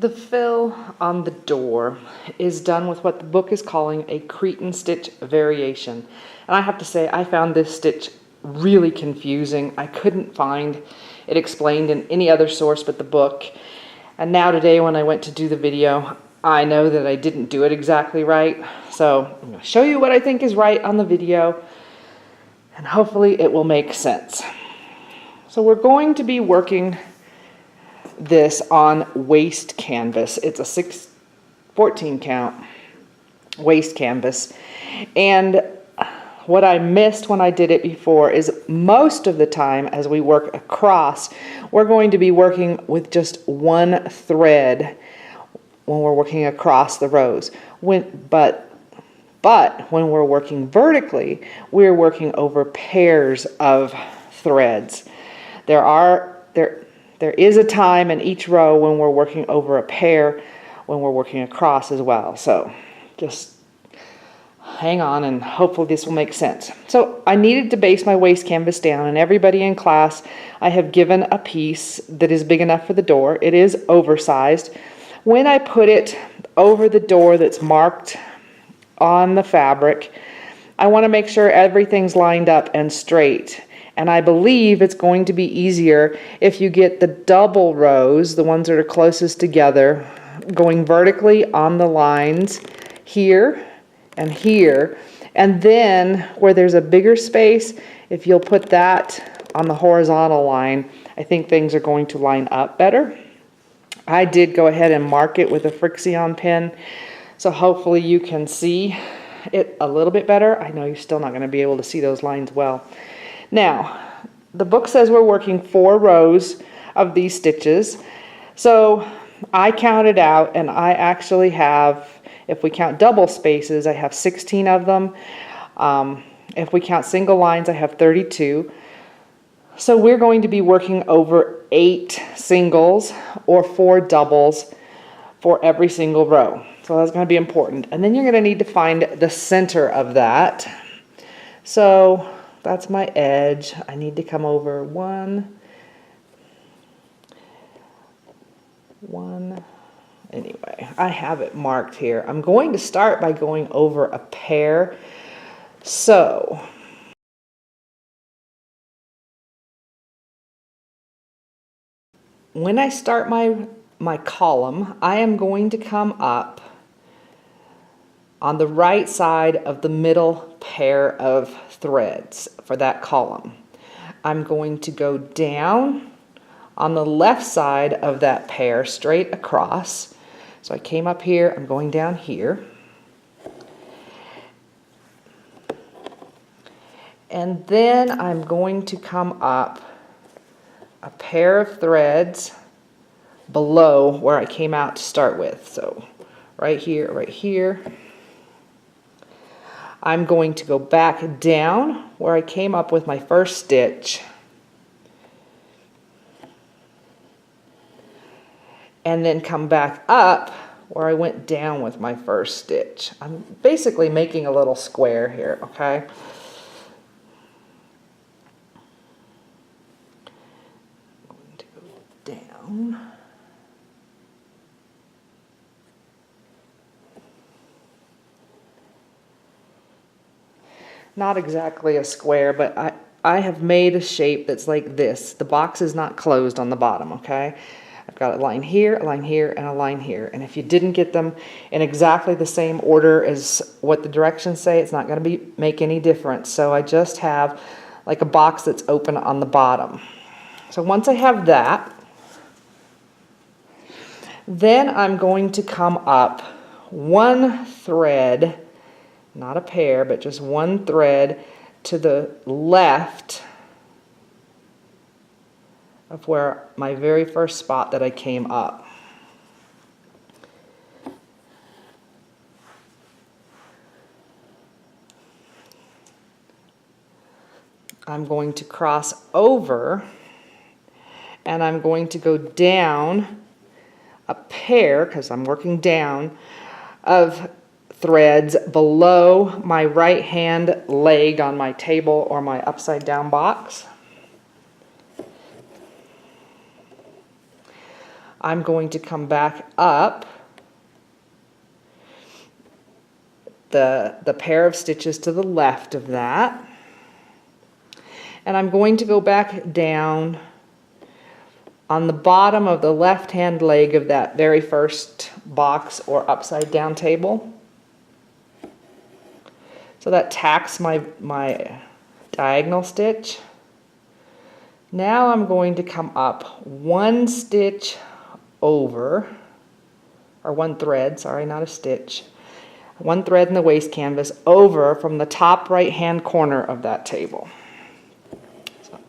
The fill on the door is done with what the book is calling a Cretan Stitch Variation. And I have to say, I found this stitch really confusing. I couldn't find it explained in any other source but the book. And now today when I went to do the video, I know that I didn't do it exactly right. So I'm going to show you what I think is right on the video, and hopefully it will make sense. So we're going to be working this on waist canvas. It's a 14 count waist canvas. And what I missed when I did it before is most of the time as we work across, we're going to be working with just one thread when we're working across the rows. But when we're working vertically, we're working over pairs of threads. There is a time in each row when we're working over a pair, when we're working across as well. So just hang on and hopefully this will make sense. So I needed to base my waist canvas down, and everybody in class, I have given a piece that is big enough for the door. It is oversized. When I put it over the door that's marked on the fabric, I want to make sure everything's lined up and straight. And I believe it's going to be easier if you get the double rows, the ones that are closest together, going vertically on the lines here and here. And then where there's a bigger space, if you'll put that on the horizontal line, I think things are going to line up better. I did go ahead and mark it with a Frixion pen, so hopefully you can see it a little bit better. I know you're still not going to be able to see those lines well. Now, the book says we're working 4 rows of these stitches. So I counted out, and I actually have, if we count double spaces, I have 16 of them. If we count single lines, I have 32. So we're going to be working over 8 singles or 4 doubles for every single row. So that's going to be important. And then you're going to need to find the center of that. So that's my edge. I need to come over one. Anyway, I have it marked here. I'm going to start by going over a pair. So when I start my column, I am going to come up on the right side of the middle pair of threads for that column. I'm going to go down on the left side of that pair straight across. So I came up here, I'm going down here. And then I'm going to come up a pair of threads below where I came out to start with. So right here, right here. I'm going to go back down where I came up with my first stitch, and then come back up where I went down with my first stitch. I'm basically making a little square here, okay? I'm going to go down. Not exactly a square, but I have made a shape that's like this. The box is not closed on the bottom, okay? I've got a line here, and a line here. And if you didn't get them in exactly the same order as what the directions say, it's not going to make any difference. So I just have like a box that's open on the bottom. So once I have that, then I'm going to come up one thread, not a pair, but just one thread to the left of where my very first spot that I came up. I'm going to cross over, and I'm going to go down a pair, because I'm working down, of threads below my right hand leg on my table or my upside down box. I'm going to come back up the pair of stitches to the left of that, and I'm going to go back down on the bottom of the left hand leg of that very first box or upside down table. So that tacks my diagonal stitch. Now I'm going to come up one stitch over, or one thread, sorry, not a stitch, one thread in the waist canvas over from the top right hand corner of that table. So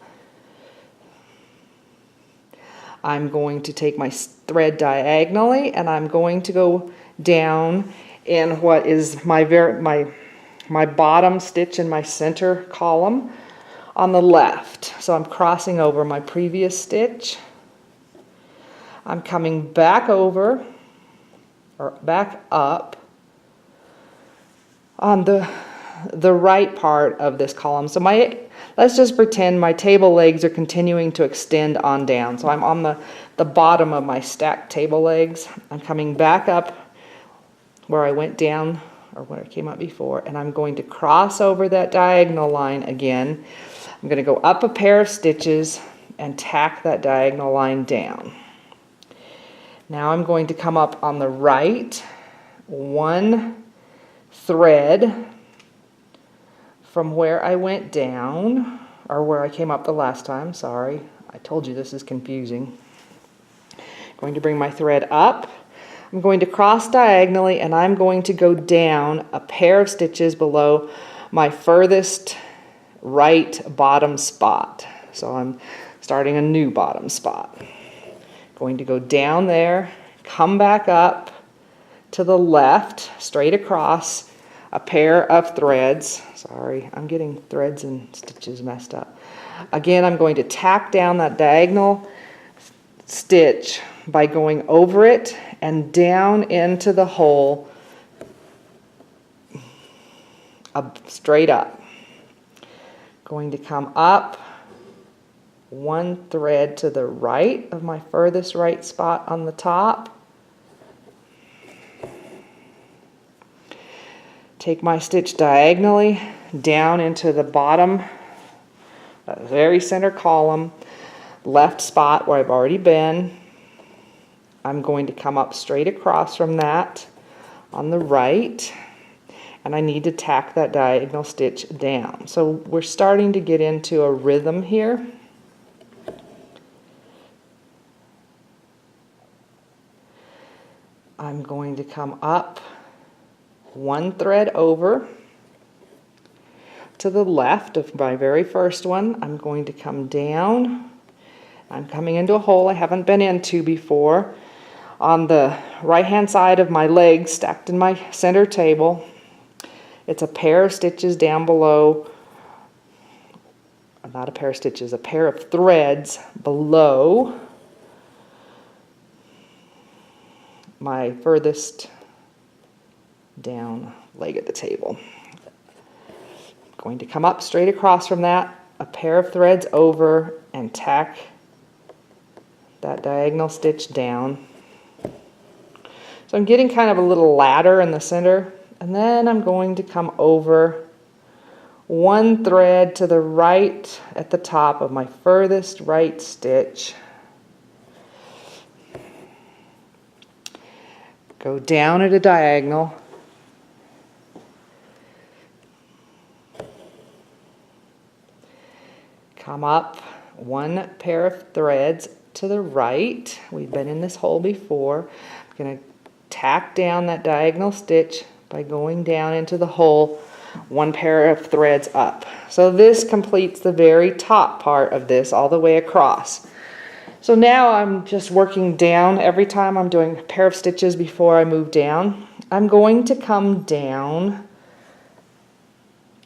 I'm going to take my thread diagonally, and I'm going to go down in what is my bottom stitch in my center column on the left. So I'm crossing over my previous stitch. I'm coming back over, or back up on the right part of this column. So let's just pretend my table legs are continuing to extend on down. So I'm on the bottom of my stacked table legs. I'm coming back up where I went down, or where I came up before, and I'm going to cross over that diagonal line again. I'm going to go up a pair of stitches and tack that diagonal line down. Now I'm going to come up on the right one thread from where I went down, or where I came up the last time, sorry. I told you this is confusing. Going to bring my thread up. I'm going to cross diagonally, and I'm going to go down a pair of stitches below my furthest right bottom spot. So I'm starting a new bottom spot. Going to go down there, come back up to the left, straight across a pair of threads. Sorry, I'm getting threads and stitches messed up. Again, I'm going to tack down that diagonal stitch by going over it and down into the hole, straight up. Going to come up one thread to the right of my furthest right spot on the top. Take my stitch diagonally down into the bottom, very center column, left spot where I've already been. I'm going to come up straight across from that on the right, and I need to tack that diagonal stitch down. So we're starting to get into a rhythm here. I'm going to come up one thread over to the left of my very first one. I'm going to come down. I'm coming into a hole I haven't been into before on the right hand side of my legs stacked in my center table. It's a pair of stitches down below, not a pair of stitches, a pair of threads below my furthest down leg of the table. Going to come up straight across from that, a pair of threads over, and tack that diagonal stitch down. So I'm getting kind of a little ladder in the center, and then I'm going to come over one thread to the right at the top of my furthest right stitch. Go down at a diagonal. Come up one pair of threads to the right. We've been in this hole before. I'm going to tack down that diagonal stitch by going down into the hole one pair of threads up. So this completes the very top part of this all the way across. So now I'm just working down. Every time I'm doing a pair of stitches before I move down, I'm going to come down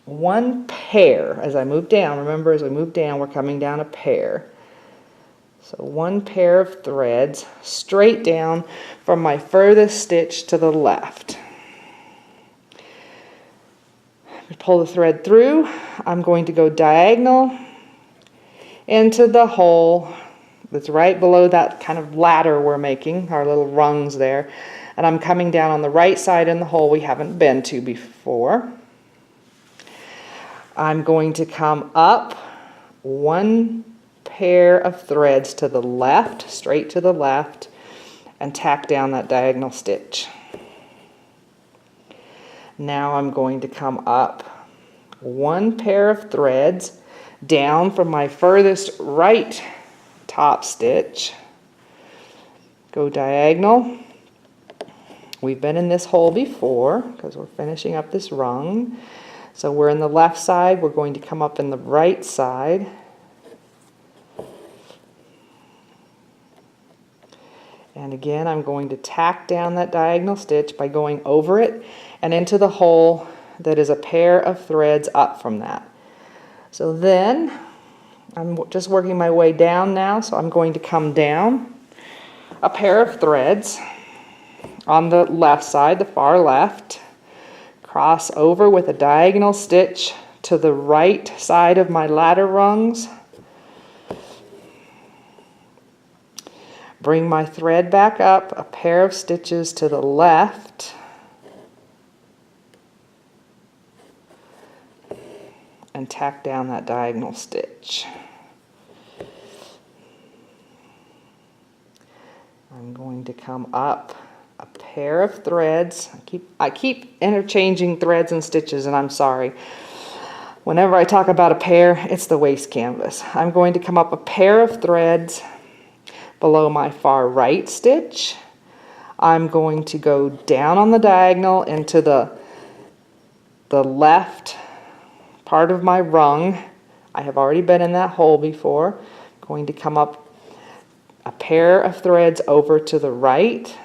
one pair as I move down. Remember, as we move down, we're coming down a pair. So one pair of threads straight down from my furthest stitch to the left. Pull the thread through. I'm going to go diagonal into the hole that's right below that kind of ladder we're making, our little rungs there. And I'm coming down on the right side in the hole we haven't been to before. I'm going to come up one pair of threads to the left, straight to the left, and tack down that diagonal stitch. Now I'm going to come up one pair of threads down from my furthest right top stitch, go diagonal. We've been in this hole before because we're finishing up this rung. So we're in the left side, we're going to come up in the right side. And again, I'm going to tack down that diagonal stitch by going over it and into the hole that is a pair of threads up from that. So then, I'm just working my way down now, so I'm going to come down a pair of threads on the left side, the far left, cross over with a diagonal stitch to the right side of my ladder rungs, bring my thread back up a pair of stitches to the left, and tack down that diagonal stitch. I'm going to come up a pair of threads. I keep interchanging threads and stitches, and I'm sorry. Whenever I talk about a pair, it's the waist canvas. I'm going to come up a pair of threads below my far right stitch. I'm going to go down on the diagonal into the left part of my rung. I have already been in that hole before. I'm going to come up a pair of threads over to the right,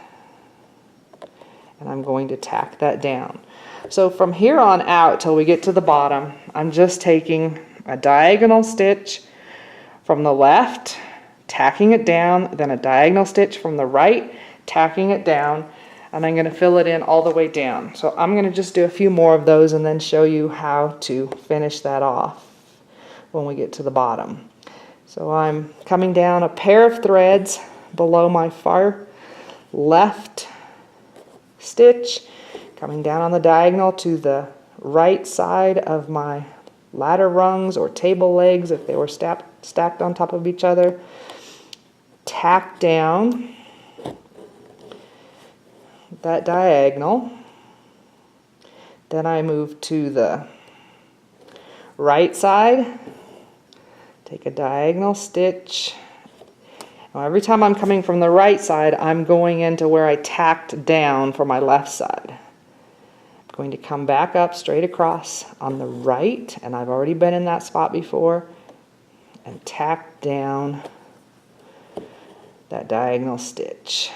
and I'm going to tack that down. So from here on out till we get to the bottom, I'm just taking a diagonal stitch from the left, tacking it down, then a diagonal stitch from the right, tacking it down, and I'm going to fill it in all the way down. So I'm going to just do a few more of those and then show you how to finish that off when we get to the bottom. So I'm coming down a pair of threads below my far left stitch, coming down on the diagonal to the right side of my ladder rungs or table legs if they were stacked on top of each other, tack down that diagonal. Then I move to the right side, take a diagonal stitch. Now every time I'm coming from the right side, I'm going into where I tacked down for my left side. I'm going to come back up straight across on the right, and I've already been in that spot before, and tack down that diagonal stitch.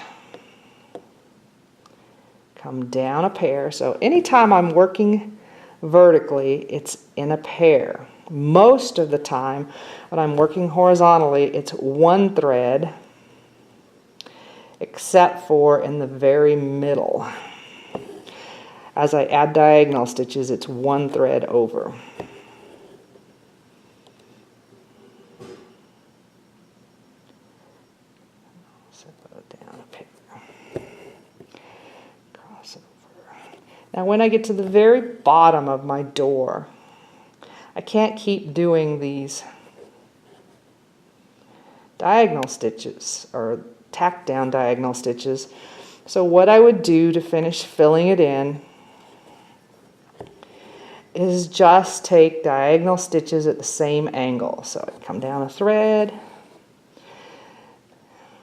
Come down a pair. So anytime I'm working vertically, it's in a pair. Most of the time when I'm working horizontally, it's one thread, except for in the very middle. As I add diagonal stitches, it's one thread over. Down a pair. Cross over. Now when I get to the very bottom of my door, I can't keep doing these diagonal stitches or tack down diagonal stitches. So what I would do to finish filling it in is just take diagonal stitches at the same angle. So I come down a thread.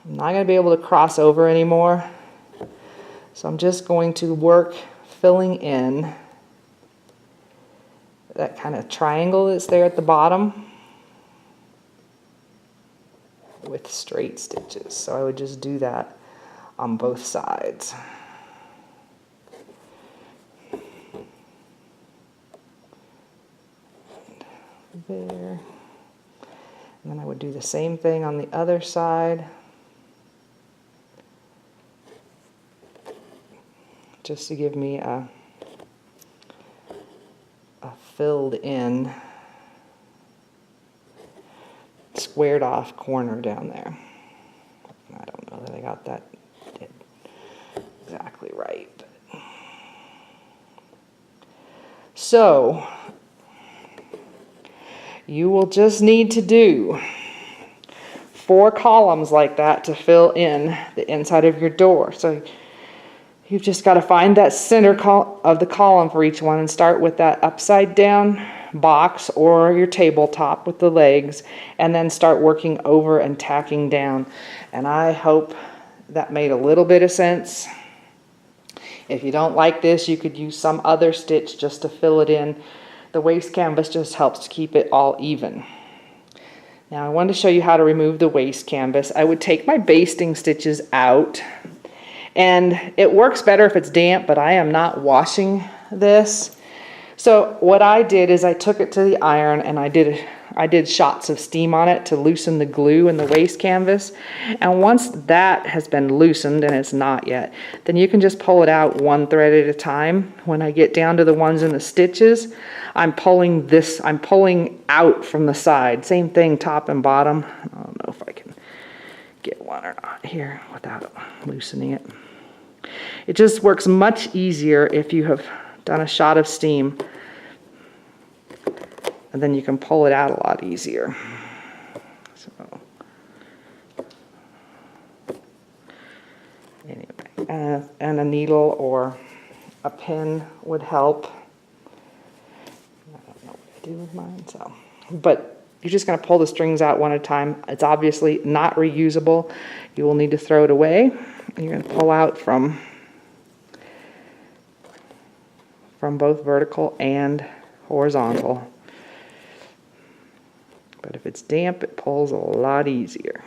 I'm not going to be able to cross over anymore. So I'm just going to work filling in that kind of triangle that's there at the bottom with straight stitches. So I would just do that on both sides. There. And then I would do the same thing on the other side. Just to give me a filled in, squared off corner down there. know that I got that exactly right. So you will just need to do 4 columns like that to fill in the inside of your door. So you've just got to find that center of the column for each one and start with that upside down box or your tabletop with the legs, and then start working over and tacking down. And I hope that made a little bit of sense. If you don't like this, you could use some other stitch just to fill it in. The waist canvas just helps to keep it all even. Now I wanted to show you how to remove the waist canvas. I would take my basting stitches out, and it works better if it's damp, but I am not washing this. So what I did is I took it to the iron and I did shots of steam on it to loosen the glue in the waist canvas. And once that has been loosened, and it's not yet, then you can just pull it out one thread at a time. When I get down to the ones in the stitches, I'm pulling out from the side. Same thing, top and bottom. I don't know if I can get one or not here without loosening it. It just works much easier if you have done a shot of steam, and then you can pull it out a lot easier. So anyway, and a needle or a pin would help. I don't know what I do with mine, so. But you're just going to pull the strings out one at a time. It's obviously not reusable. You will need to throw it away. You're going to pull out from both vertical and horizontal. But if it's damp, it pulls a lot easier.